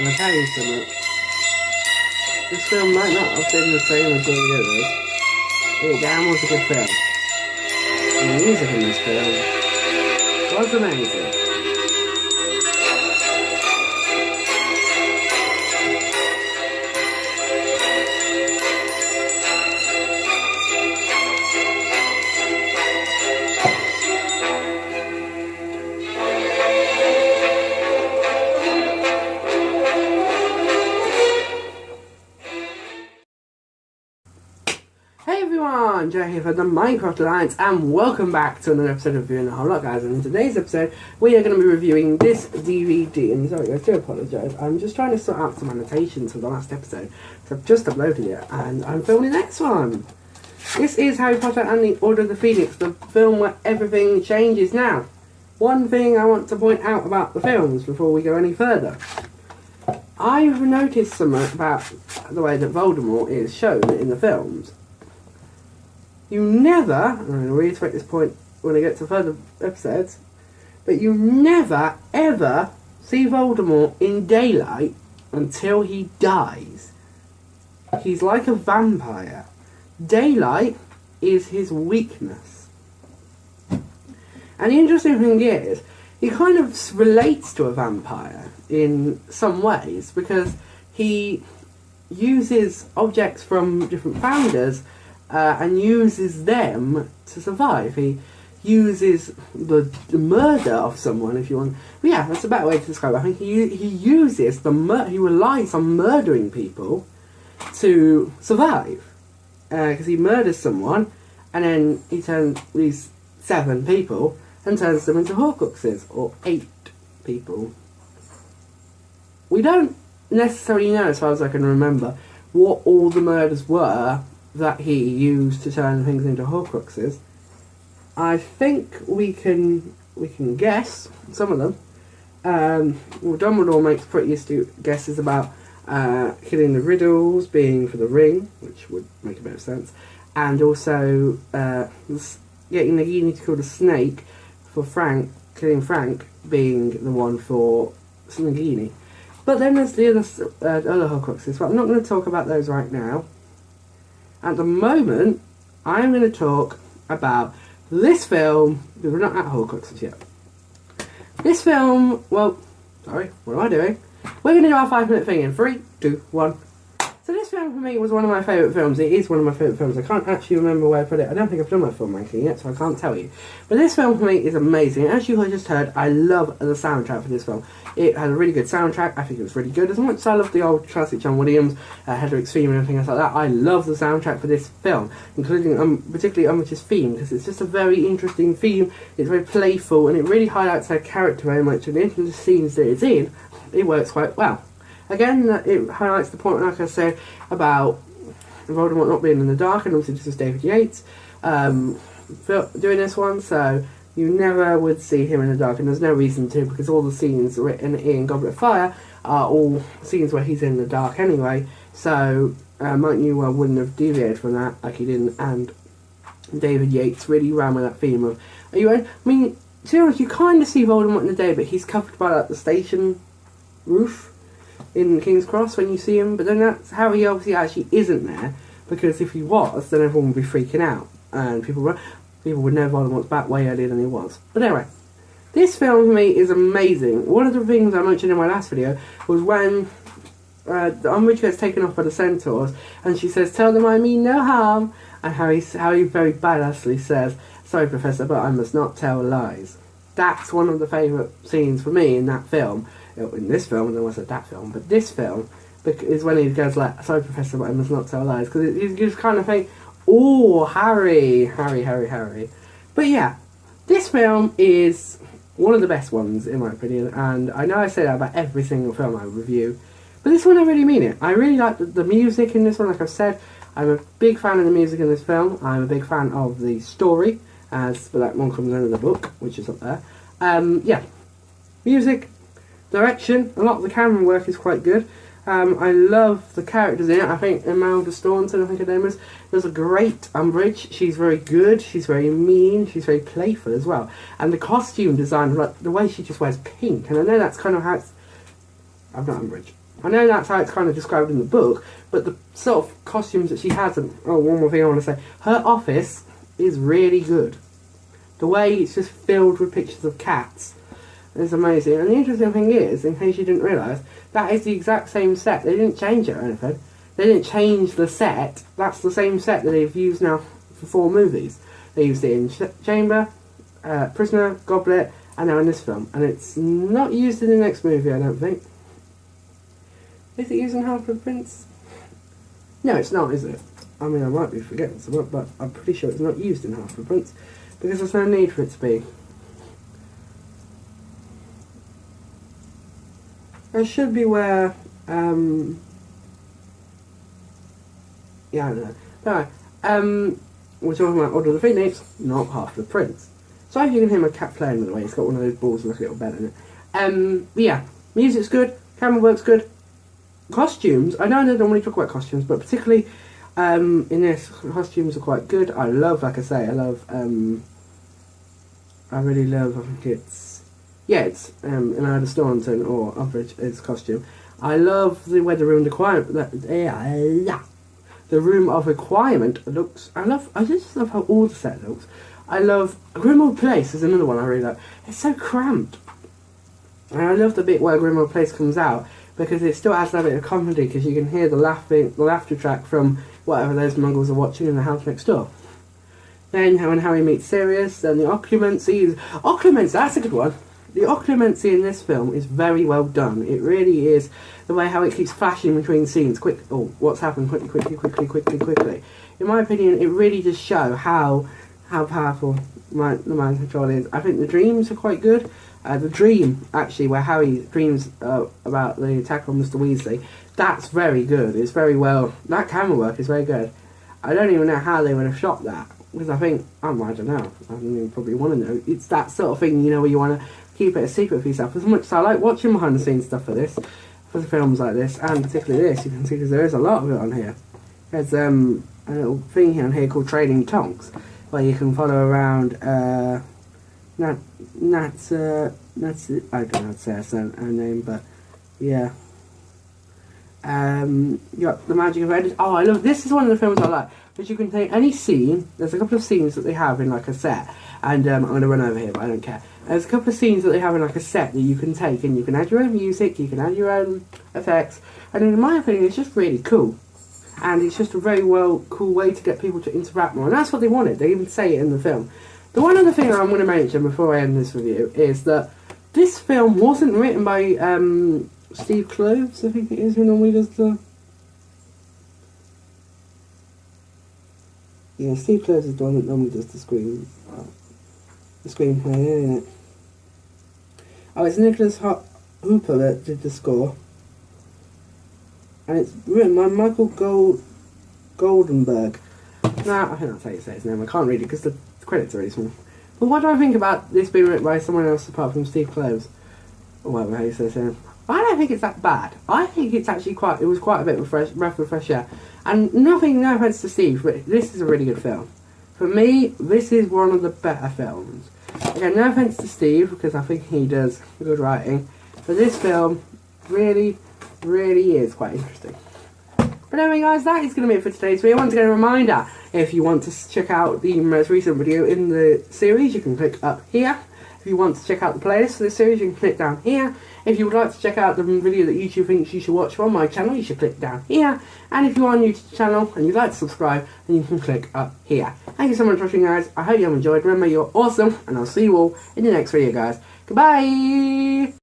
I'll tell you something. This film might not have been the same as all the others. It damn was a good film. And the music in this film was amazing. Hey everyone, Joe here for the Minecraft Alliance and welcome back to another episode of Reviewing a Whole Lot, guys. And in today's episode we are going to be reviewing this DVD. And sorry guys, I do apologise, I'm just trying to sort out some annotations for the last episode, so I've just uploaded it and I'm filming the next one. This is Harry Potter and the Order of the Phoenix, the film where everything changes now. One thing I want to point out about the films before we go any further. I've noticed something about the way that Voldemort is shown in the films. You never, and I'm going to reiterate this point when I get to further episodes, but you never, ever see Voldemort in daylight until he dies. He's like a vampire. Daylight is his weakness. And the interesting thing is, he kind of relates to a vampire in some ways, because he uses objects from different founders and uses them to survive. He uses the murder of someone, if you want. But yeah, that's a better way to describe it. I think he uses he relies on murdering people to survive, because he murders someone, and then he turns these 7 people and turns them into Horcruxes, or 8 people. We don't necessarily know, as far as I can remember, what all the murders were that he used to turn things into Horcruxes. I think we can guess some of them. Well, Dumbledore makes pretty astute guesses about killing the Riddles being for the ring, which would make a bit of sense, and also getting Nagini to kill the snake for killing Frank being the one for Nagini. But then there's the other Horcruxes, but I'm not going to talk about those right now. At the moment, I'm going to talk about this film, because we're not at Horcruxes yet. This film, well, sorry, what am I doing? We're going to do our 5-minute thing in 3, 2, 1. So this film for me was one of my favourite films. It is one of my favourite films. I can't actually remember where I put it. I don't think I've done my film ranking yet, so I can't tell you. But this film for me is amazing. As you just heard, I love the soundtrack for this film. It has a really good soundtrack. I think it was really good. As much as I love the old classic John Williams, Hedric's theme and everything else like that, I love the soundtrack for this film, including particularly Umbridge's theme, because it's just a very interesting theme. It's very playful, and it really highlights her character very much. And into the scenes that it's in, it works quite well. Again, it highlights the point, like I said, about Voldemort not being in the dark, and also this is David Yates doing this one, so you never would see him in the dark, and there's no reason to, because all the scenes written in Goblet of Fire are all scenes where he's in the dark anyway, so Mike Newell wouldn't have deviated from that like he didn't, and David Yates really ran with that theme of, I mean, to be honest, you kind of see Voldemort in the day, but he's covered by like the station roof in King's Cross when you see him, but then that's how he obviously actually isn't there, because if he was, then everyone would be freaking out, and people would know Voldemort's back way earlier than he was. But anyway, this film for me is amazing. One of the things I mentioned in my last video was when Umbridge gets taken off by the Centaurs, and she says, "Tell them I mean no harm," and how he very badassly says, "Sorry, Professor, but I must not tell lies." That's one of the favourite scenes for me in that film. In this film, and then I said that film, but this film is when he goes like, "Sorry, Professor, but I must not tell lies," because you just kind of think, "Oh, Harry." But yeah, this film is one of the best ones in my opinion, and I know I say that about every single film I review, but this one I really mean it. I really like the music in this one. Like I've said, I'm a big fan of the music in this film. I'm a big fan of the story, as that one comes under the book, which is up there. Yeah, music, direction, a lot of the camera work is quite good. I love the characters in it. I think Imelda Staunton, I think her name is, does a great Umbridge. She's very good, she's very mean, she's very playful as well. And the costume design, like the way she just wears pink, and I know that's kind of how it's... I'm not Umbridge. I know that's how it's kind of described in the book, but the sort of costumes that she has, and one more thing I want to say, her office is really good. The way it's just filled with pictures of cats is amazing. And the interesting thing is, in case you didn't realise, that is the exact same set. They didn't change it or anything. They didn't change the set. That's the same set that they've used now for 4 movies. They used it in Chamber, Prisoner, Goblet, and now in this film. And it's not used in the next movie, I don't think. Is it used in Half-Blood Prince? No, it's not, is it? I mean, I might be forgetting something, but I'm pretty sure it's not used in Half-Blood Prince, because there's no need for it to be. It should be where, yeah, I don't know. No, we're talking about Order of the Phoenix, not Half-Blood Prince. Sorry if you can hear my cat playing, by the way. It's got one of those balls that look a little better in it. But yeah, music's good, camera work's good. Costumes, I know I don't normally talk about costumes, but particularly in this, costumes are quite good. I love, like I say, I really love, I think it's Imelda Staunton or Umbridge's costume. I love the way the room the room of requirement looks. I just love how all the set looks. I love Grimmauld Place is another one I really like. It's so cramped, and I love the bit where Grimmauld Place comes out, because it still adds that bit of comedy, because you can hear the laughter track from whatever those Muggles are watching in the house next door. Then when Harry meets Sirius, then the occlumency. Occlumency, that's a good one. The occlumency in this film is very well done. It really is. The way how it keeps flashing between scenes, what's happened, quickly. In my opinion, it really does show how powerful the mind control is. I think the dreams are quite good. The dream, actually, where Harry dreams about the attack on Mr. Weasley, that's very good. It's very well. That camera work is very good. I don't even know how they would have shot that, because I don't know. I don't even probably want to know. It's that sort of thing, where you want to keep it a secret for yourself. As much as I like watching behind the scenes stuff for the films like this, and particularly this, you can see because there is a lot of it on here. There's a little thing on here called Trading Tonks, where you can follow around Nat's I don't know how to say her name, but yeah. You got the magic of edit. Oh, I love this. Is one of the films I like, because you can take any scene. There's a couple of scenes that they have in like a set, and I'm going to run over here, but I don't care. There's a couple of scenes that they have in like a set that you can take, and you can add your own music, you can add your own effects, and in my opinion, it's just really cool. And it's just a very cool way to get people to interact more, and that's what they wanted. They even say it in the film. The one other thing I'm going to mention before I end this review is that this film wasn't written by Steve Kloves, I think it is, who normally does the... Yeah, Steve Kloves is the one that normally does the screenplay, isn't it? Oh, it's Nicholas Hooper that did the score. And it's written by Michael Goldenberg. Nah, I think that's how you say his name. I can't read it because the credits are really small. But what do I think about this being written by someone else apart from Steve Kloves? Or whatever how you say his name. I don't think it's that bad. I think it's actually it was quite a bit of breath of fresh air. And no offense to Steve, but this is a really good film. For me, this is one of the better films. Again, no offense to Steve, because I think he does good writing. But this film really is quite interesting. But anyway guys, that is going to be it for today's video. Once again, a reminder, if you want to check out the most recent video in the series, you can click up here. If you want to check out the playlist for this series, you can click down here. If you would like to check out the video that YouTube thinks you should watch from my channel, you should click down here. And if you are new to the channel and you'd like to subscribe, then you can click up here. Thank you so much for watching guys. I hope you have enjoyed. Remember, you're awesome, and I'll see you all in the next video guys. Goodbye!